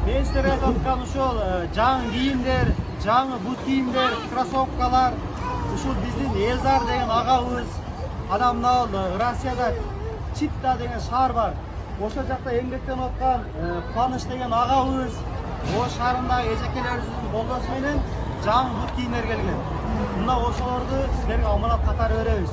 Мен сіздерге айтып жатқан ушул жаңы кийимдер, жаңы бут кийимдер, кроссовкалар, ушул биздин Элзар деген агабыз, анан мына Россияда Читта деген шаар бар. Ошол жакта эмгектенип аткан Кубаныч деген агабыз, Ош шаарындагы эжекелерибиздин колдоосу менен жаңы бут кийимдер келген. Мына ошолорду силерге аманат катары беребиз.